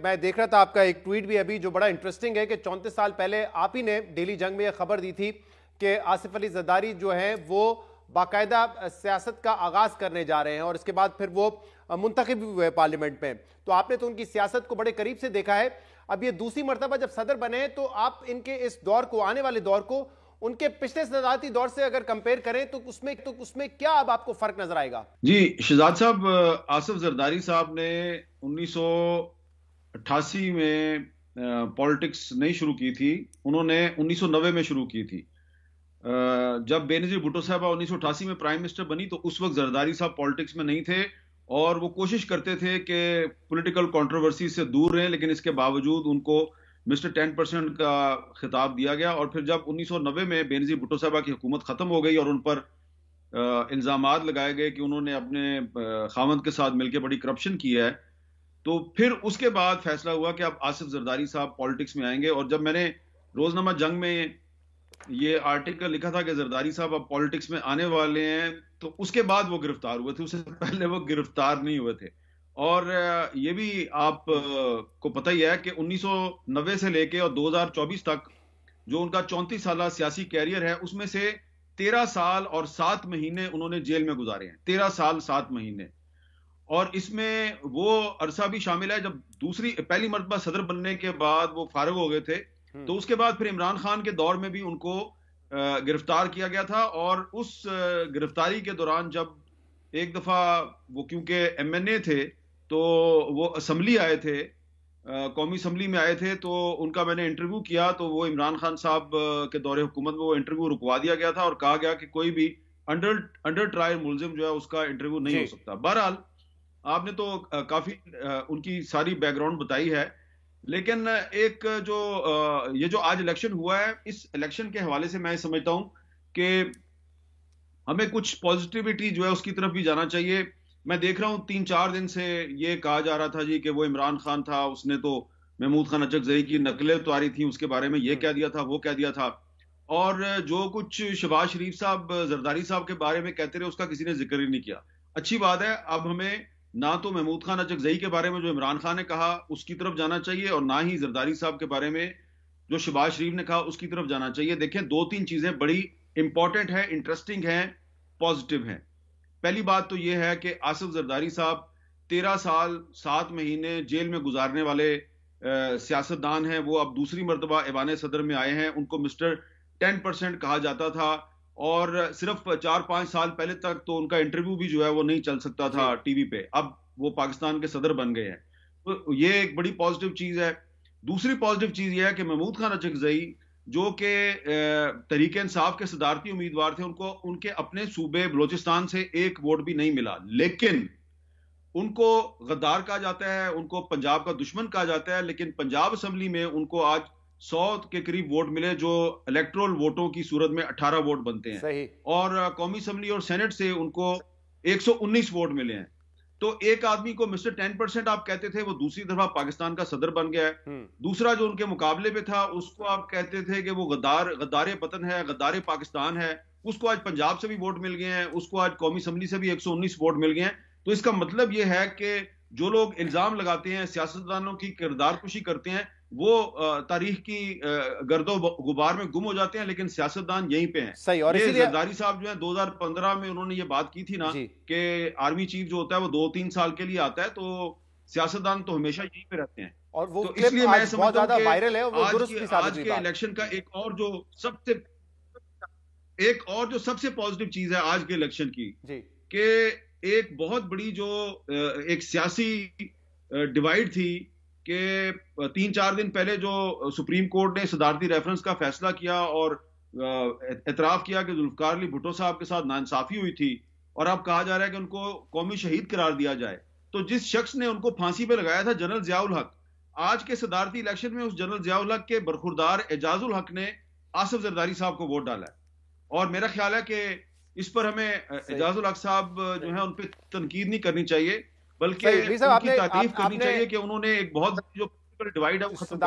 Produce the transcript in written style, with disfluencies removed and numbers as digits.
मैं देख रहा था आपका एक ट्वीट भी अभी जो बड़ा इंटरेस्टिंग है कि 34 साल पहले आप ही ने डेली जंग में यह खबर दी थी कि आसिफ अली जरदारी जो है वो बाकायदा सियासत का आगाज करने जा रहे हैं और इसके बाद फिर वो मुंतखब भी हुए पार्लियामेंट में। तो आपने तो उनकी सियासत को बड़े करीब से देखा है। अब ये दूसरी मर्तबा जब सदर बने हैं तो आप इनके इस दौर को, आने वाले दौर को उनके पिछले सदारती दौर से अगर कंपेयर करें तो उसमें क्या अब आपको फर्क नजर आएगा? जी शहजाद साहब, आसिफ जरदारी साहब ने 1988 में पॉलिटिक्स नहीं शुरू की थी, उन्होंने 1990 में शुरू की थी। जब बेनजीर भुट्टो साहबा 1988 में प्राइम मिनिस्टर बनी तो उस वक्त जरदारी साहब पॉलिटिक्स में नहीं थे और वो कोशिश करते थे कि पॉलिटिकल कंट्रोवर्सी से दूर रहें, लेकिन इसके बावजूद उनको मिस्टर 10% का खिताब दिया गया। और फिर जब 1990 में बेनजीर भुट्टो साहबा की हुकूमत खत्म हो गई और उन पर इल्जामात लगाए गए कि उन्होंने अपने खामद के साथ मिलकर बड़ी करप्शन की है, तो फिर उसके बाद फैसला हुआ कि अब आसिफ जरदारी साहब पॉलिटिक्स में आएंगे। और जब मैंने रोजनामा जंग में ये आर्टिकल लिखा था कि जरदारी साहब अब पॉलिटिक्स में आने वाले हैं, तो उसके बाद वो गिरफ्तार हुए थे, उससे पहले वो गिरफ्तार नहीं हुए थे। और ये भी आप को पता ही है कि 1990 से लेके और 2024 तक जो उनका 34 साल सियासी कैरियर है, उसमें से 13 साल और 7 महीने उन्होंने जेल में गुजारे हैं। 13 साल 7 महीने। और इसमें वो अरसा भी शामिल है जब पहली मर्तबा सदर बनने के बाद वो फारिग हो गए थे, तो उसके बाद फिर इमरान खान के दौर में भी उनको गिरफ्तार किया गया था। और उस गिरफ्तारी के दौरान जब एक दफा वो, क्योंकि एमएनए थे, तो वो असम्बली आए थे, कौमी असम्बली में आए थे, तो उनका मैंने इंटरव्यू किया, तो वो इमरान खान साहब के दौरे हुकूमत में वो इंटरव्यू रुकवा दिया गया था और कहा गया कि कोई भी अंडर ट्रायल मुलजिम जो है उसका इंटरव्यू नहीं हो सकता। बहरहाल आपने तो काफी उनकी सारी बैकग्राउंड बताई है, लेकिन एक जो ये जो आज इलेक्शन हुआ है, इस इलेक्शन के हवाले से मैं समझता हूं कि हमें कुछ पॉजिटिविटी जो है उसकी तरफ भी जाना चाहिए। मैं देख रहा हूं 3-4 दिन से ये कहा जा रहा था जी कि वो इमरान खान था, उसने तो महमूद खान अचकजई की नकलें उतारी थी, उसके बारे में ये कह दिया था, वो कह दिया था। और जो कुछ शहबाज शरीफ साहब जरदारी साहब के बारे में कहते रहे उसका किसी ने जिक्र ही नहीं किया। अच्छी बात है, अब हमें ना तो महमूद खान अचकजई के बारे में जो इमरान खान ने कहा उसकी तरफ जाना चाहिए और ना ही जरदारी साहब के बारे में जो शहबाज शरीफ ने कहा उसकी तरफ जाना चाहिए। देखें, 2-3 चीजें बड़ी इंपॉर्टेंट है, इंटरेस्टिंग है, पॉजिटिव है। पहली बात तो यह है कि आसिफ जरदारी साहब 13 साल 7 महीने जेल में गुजारने वाले सियासतदान हैं। वो अब दूसरी मर्तबा ऐवान सदर में आए हैं। उनको मिस्टर 10% कहा जाता था और सिर्फ 4-5 साल पहले तक तो उनका इंटरव्यू भी जो है वो नहीं चल सकता था टीवी पे। अब वो पाकिस्तान के सदर बन गए हैं, तो ये एक बड़ी पॉजिटिव चीज है। दूसरी पॉजिटिव चीज ये है कि महमूद खान अचकजई जो कि तहरीक इंसाफ के सदारती उम्मीदवार थे, उनको उनके अपने सूबे बलोचिस्तान से एक वोट भी नहीं मिला, लेकिन उनको गद्दार कहा जाता है, उनको पंजाब का दुश्मन कहा जाता है, लेकिन पंजाब असेंबली में उनको आज 100 के करीब वोट मिले, जो इलेक्टोरल वोटों की सूरत में 18 वोट बनते हैं। सही। और कौमी असेंबली और सेनेट से उनको 119 वोट मिले हैं। तो एक आदमी को मिस्टर 10% आप कहते थे, वो दूसरी दफा पाकिस्तान का सदर बन गया है। दूसरा जो उनके मुकाबले में था उसको आप कहते थे कि वो गद्दारे पतन है, गद्दारे पाकिस्तान है। उसको आज पंजाब से भी वोट मिल गए हैं, उसको आज कौमी असेंबली से भी 119 वोट मिल गए हैं। तो इसका मतलब ये है कि जो लोग इल्जाम लगाते हैं, सियासतदानों की किरदार कुशी करते हैं, वो तारीख की गर्दो गुबार में गुम हो जाते हैं, लेकिन सियासतदान यहीं पे हैं। सही। और ये जरदारी साहब जो है 2015 में उन्होंने ये बात की थी ना कि आर्मी चीफ जो होता है वो 2-3 साल के लिए आता है, तो सियासतदान तो हमेशा यहीं पे रहते हैं। और वो तो इसलिए मैं समझता हूं कि वायरल है, वो आज के इलेक्शन का एक और जो सबसे पॉजिटिव चीज है आज के इलेक्शन की, कि एक बहुत बड़ी जो एक सियासी डिवाइड थी कि 3-4 दिन पहले जो सुप्रीम कोर्ट ने सदारती रेफरेंस का फैसला किया और एतराफ किया कि जुल्फकार अली भुट्टो साहब के साथ नाइंसाफी हुई थी और अब कहा जा रहा है कि उनको कौमी शहीद करार दिया जाए। तो जिस शख्स ने उनको फांसी पे लगाया था, जनरल जियाउल हक, आज के सदारती इलेक्शन में उस जनरल जियाउल हक के बरखुरदार एजाजुल हक ने आसिफ जरदारी साहब को वोट डाला है। और मेरा ख्याल है कि इस पर हमें एजाजुल हक साहब जो है उन पर तनकीद नहीं करनी चाहिए, बल्कि उनकी तारीफ करनी चाहिए कि उन्होंने एक बहुत जो डिवाइड है वो खत्म